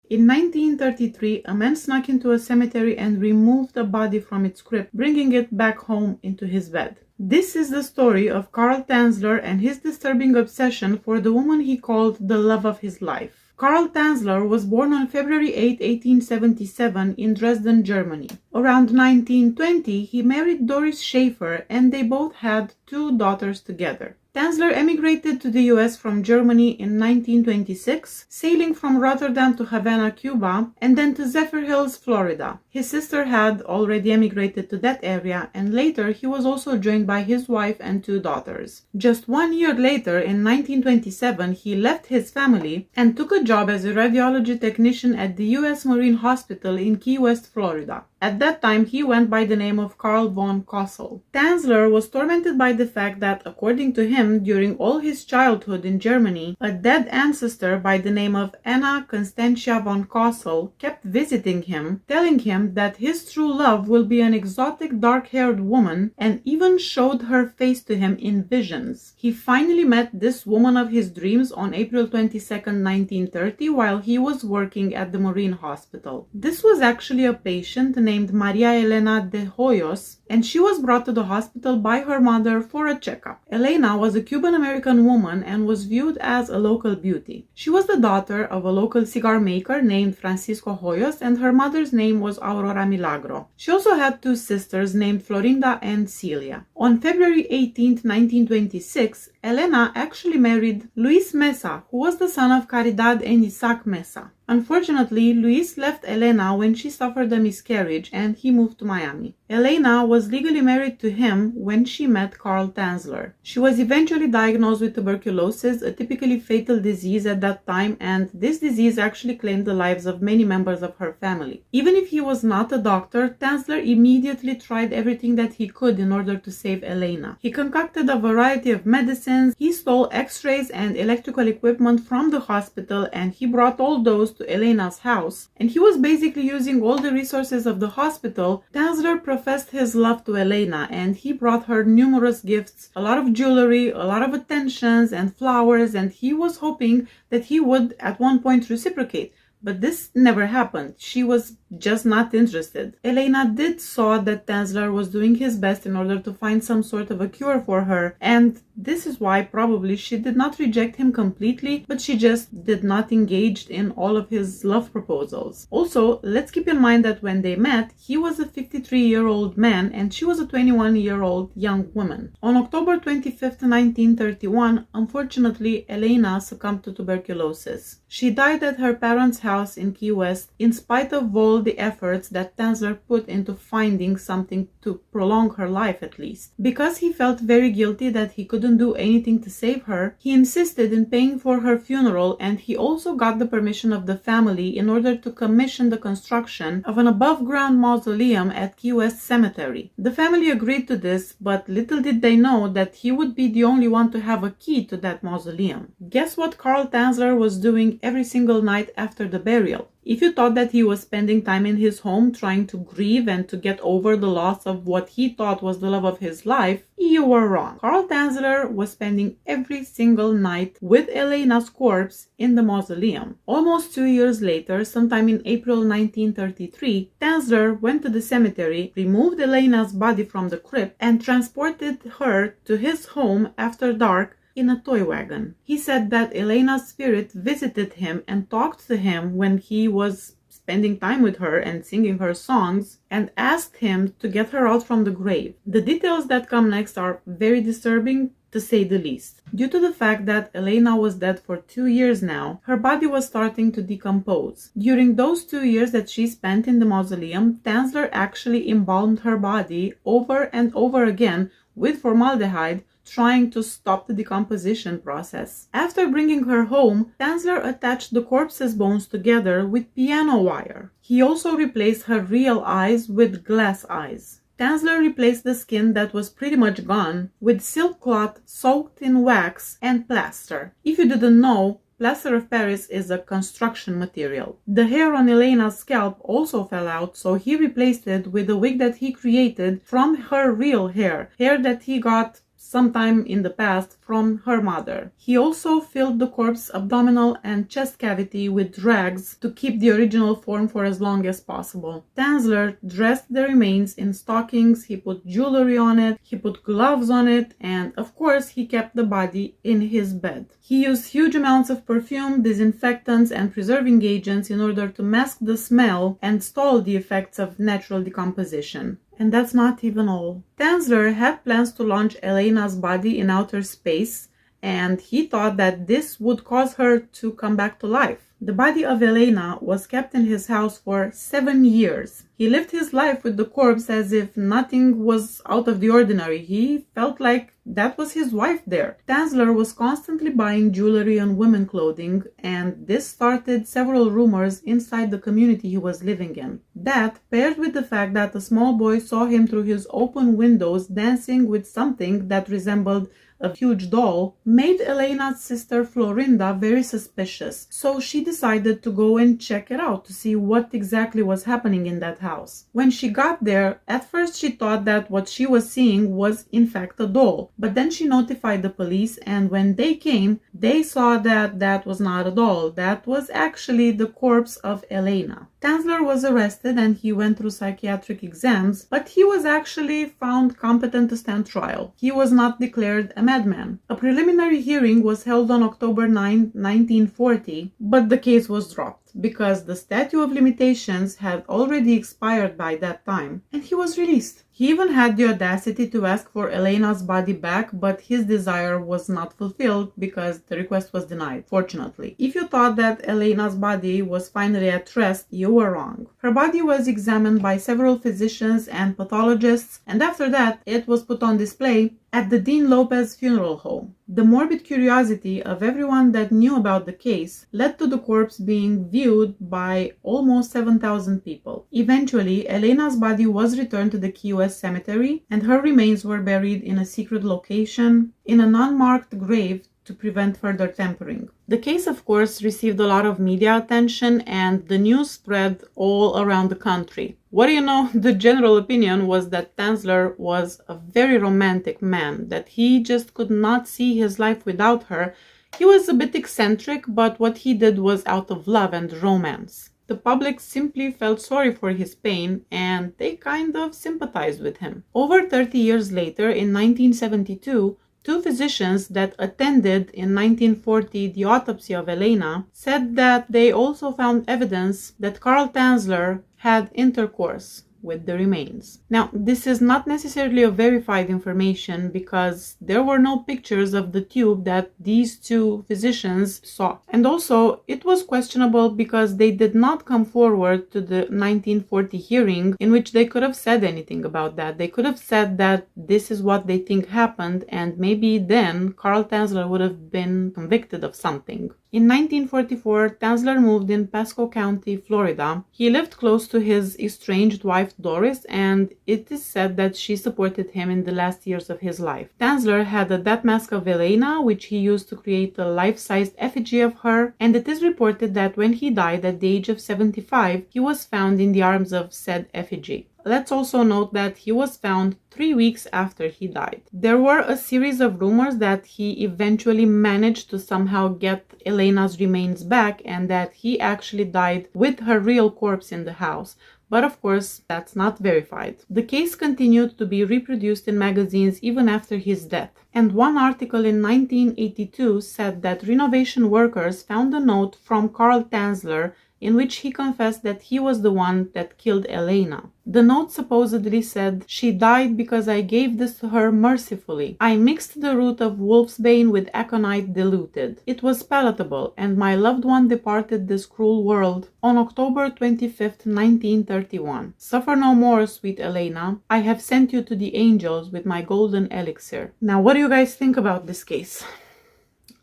In 1933, a man snuck into a cemetery and removed a body from its crypt, bringing it back home into his bed. This is the story of Karl Tanzler and his disturbing obsession for the woman he called the love of his life. Karl Tanzler was born on February 8, 1877 in Dresden, Germany. Around 1920, he married Doris Schaefer and they both had 2 daughters together. Tanzler emigrated to the US from Germany in 1926, sailing from Rotterdam to Havana, Cuba, and then to Zephyrhills, Florida. His sister had already emigrated to that area, and later he was also joined by his wife and 2 daughters. Just 1 year later, in 1927, he left his family and took a job as a radiology technician at the US Marine Hospital in Key West, Florida. At that time, he went by the name of Karl von Kossel. Tanzler was tormented by the fact that, according to him, during all his childhood in Germany, a dead ancestor by the name of Anna Constantia von Kossel kept visiting him, telling him that his true love will be an exotic dark-haired woman, and even showed her face to him in visions. He finally met this woman of his dreams on April 22, 1930, while he was working at the Marine Hospital. This was actually a patient named Elena de Hoyos, and she was brought to the hospital by her mother for a checkup. Elena was a Cuban-American woman and was viewed as a local beauty. She was the daughter of a local cigar maker named Francisco Hoyos, and her mother's name was Aurora Milagro. She also had 2 sisters named Florinda and Celia. On February 18, 1926, Elena actually married Luis Mesa, who was the son of Caridad and Isaac Mesa. Unfortunately, Luis left Elena when she suffered a miscarriage and he moved to Miami. Elena was legally married to him when she met Karl Tanzler. She was eventually diagnosed with tuberculosis, a typically fatal disease at that time, and this disease actually claimed the lives of many members of her family. Even if he was not a doctor, Tanzler immediately tried everything that he could in order to save Elena. He concocted a variety of medicines, he stole x-rays and electrical equipment from the hospital, and he brought all those to Elena's house, and he was basically using all the resources of the hospital. Tanzler professed his love to Elena, and he brought her numerous gifts, a lot of jewelry, a lot of attentions and flowers, and he was hoping that he would at one point reciprocate. But this never happened. She was just not interested. Elena did saw that Tanzler was doing his best in order to find some sort of a cure for her, and this is why probably she did not reject him completely, but she just did not engage in all of his love proposals. Also, let's keep in mind that when they met, he was a 53-year-old man and she was a 21-year-old young woman. On October 25, 1931, unfortunately, Elena succumbed to tuberculosis. She died at her parents' house in Key West in spite of all the efforts that Tanzler put into finding something to prolong her life at least. Because he felt very guilty that he couldn't do anything to save her, he insisted in paying for her funeral, and he also got the permission of the family in order to commission the construction of an above-ground mausoleum at Key West Cemetery. The family agreed to this, but little did they know that he would be the only one to have a key to that mausoleum. Guess what Karl Tanzler was doing every single night after the burial? If you thought that he was spending time in his home trying to grieve and to get over the loss of what he thought was the love of his life, you were wrong. Karl Tanzler was spending every single night with Elena's corpse in the mausoleum. Almost 2 years later, sometime in April 1933, Tanzler went to the cemetery, removed Elena's body from the crypt, and transported her to his home after dark in a toy wagon. He said that Elena's spirit visited him and talked to him when he was spending time with her and singing her songs, and asked him to get her out from the grave. The details that come next are very disturbing, to say the least. Due to the fact that Elena was dead for 2 years now, her body was starting to decompose. During those 2 years that she spent in the mausoleum, Tanzler actually embalmed her body over and over again with formaldehyde, trying to stop the decomposition process. After bringing her home, Tanzler attached the corpse's bones together with piano wire. He also replaced her real eyes with glass eyes. Tanzler replaced the skin that was pretty much gone with silk cloth soaked in wax and plaster. If you didn't know, plaster of Paris is a construction material. The hair on Elena's scalp also fell out, so he replaced it with a wig that he created from her real hair that he got sometime in the past from her mother. He also filled the corpse's abdominal and chest cavity with rags to keep the original form for as long as possible. Tanzler dressed the remains in stockings, he put jewelry on it, he put gloves on it, and of course he kept the body in his bed. He used huge amounts of perfume, disinfectants, and preserving agents in order to mask the smell and stall the effects of natural decomposition. And that's not even all. Tanzler had plans to launch Elena's body in outer space, and he thought that this would cause her to come back to life. The body of Elena was kept in his house for 7 years. He lived his life with the corpse as if nothing was out of the ordinary. He felt like that was his wife there. Tanzler was constantly buying jewelry and women clothing, and this started several rumors inside the community he was living in. That, paired with the fact that a small boy saw him through his open windows dancing with something that resembled a huge doll, made Elena's sister Florinda very suspicious. So she decided to go and check it out to see what exactly was happening in that house. When she got there, at first she thought that what she was seeing was in fact a doll. But then she notified the police, and when they came, they saw that that was not a doll. That was actually the corpse of Elena. Tanzler was arrested and he went through psychiatric exams, but he was actually found competent to stand trial. He was not declared a madman. A preliminary hearing was held on October 9, 1940, but the case was dropped because the statute of limitations had already expired by that time, and he was released. He even had the audacity to ask for Elena's body back, but his desire was not fulfilled because the request was denied, fortunately. If you thought that Elena's body was finally at rest, you were wrong. Her body was examined by several physicians and pathologists, and after that, it was put on display at the Dean Lopez Funeral Home. The morbid curiosity of everyone that knew about the case led to the corpse being viewed by almost 7,000 people. Eventually, Elena's body was returned to the Key West Cemetery, and her remains were buried in a secret location in an unmarked grave to prevent further tampering. The case, of course, received a lot of media attention, and the news spread all around the country. What do you know? The general opinion was that Tanzler was a very romantic man, that he just could not see his life without her. He was a bit eccentric, but what he did was out of love and romance. The public simply felt sorry for his pain, and they kind of sympathized with him. Over 30 years later, in 1972, two physicians that attended in 1940 the autopsy of Elena said that they also found evidence that Carl Tanzler had intercourse with the remains. Now, this is not necessarily a verified information because there were no pictures of the tube that these two physicians saw. And also, it was questionable because they did not come forward to the 1940 hearing in which they could have said anything about that. They could have said that this is what they think happened, and maybe then Carl Tanzler would have been convicted of something. In 1944, Tanzler moved in Pasco County, Florida. He lived close to his estranged wife Doris, and it is said that she supported him in the last years of his life. Tanzler had a death mask of Elena, which he used to create a life-sized effigy of her, and it is reported that when he died at the age of 75, he was found in the arms of said effigy. Let's also note that he was found 3 weeks after he died. There were a series of rumors that he eventually managed to somehow get Elena's remains back and that he actually died with her real corpse in the house. But of course, that's not verified. The case continued to be reproduced in magazines even after his death. And one article in 1982 said that renovation workers found a note from Carl Tanzler in which he confessed that he was the one that killed Elena. The note supposedly said, "She died because I gave this to her mercifully. I mixed the root of wolfsbane with aconite diluted. It was palatable, and my loved one departed this cruel world on October 25th, 1931. Suffer no more, sweet Elena. I have sent you to the angels with my golden elixir." Now, what do you guys think about this case?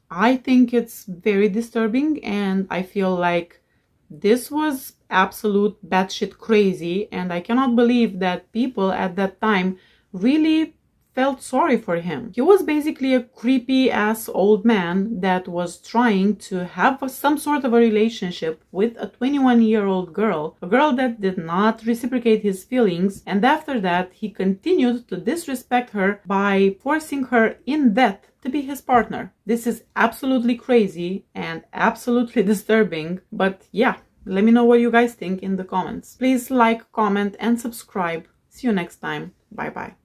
I think it's very disturbing, and I feel like this was absolute batshit crazy, and I cannot believe that people at that time really felt sorry for him. He was basically a creepy ass old man that was trying to have some sort of a relationship with a 21-year-old girl, a girl that did not reciprocate his feelings, and after that he continued to disrespect her by forcing her in death to be his partner. This is absolutely crazy and absolutely disturbing, but yeah, let me know what you guys think in the comments. Please like, comment, and subscribe. See you next time. Bye bye.